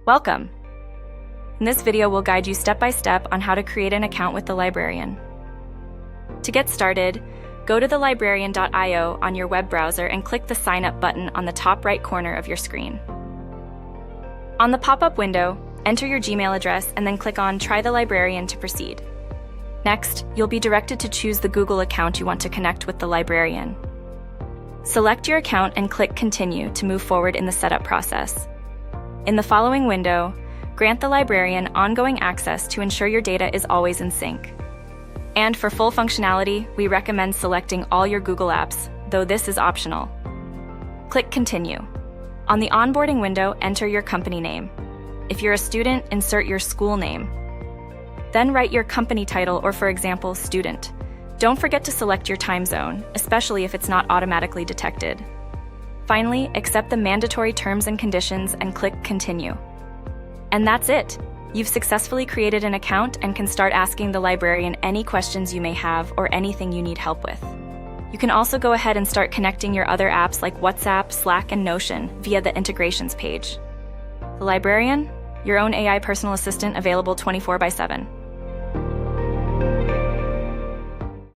Welcome! In this video, we'll guide you step by step on how to create an account with the Librarian. To get started, go to thelibrarian.io on your web browser and click the Sign Up button on the top right corner of your screen. On the pop-up window, enter your Gmail address and then click on Try the Librarian to proceed. Next, you'll be directed to choose the Google account you want to connect with the Librarian. Select your account and click Continue to move forward in the setup process. In the following window, grant the Librarian ongoing access to ensure your data is always in sync. And for full functionality, we recommend selecting all your Google apps, though this is optional. Click Continue. On the onboarding window, enter your company name. If you're a student, insert your school name. Then write your company title or, for example, student. Don't forget to select your time zone, especially if it's not automatically detected. Finally, accept the mandatory terms and conditions and click Continue. And that's it! You've successfully created an account and can start asking the Librarian any questions you may have or anything you need help with. You can also go ahead and start connecting your other apps like WhatsApp, Slack, and Notion via the integrations page. The Librarian, your own AI personal assistant available 24/7.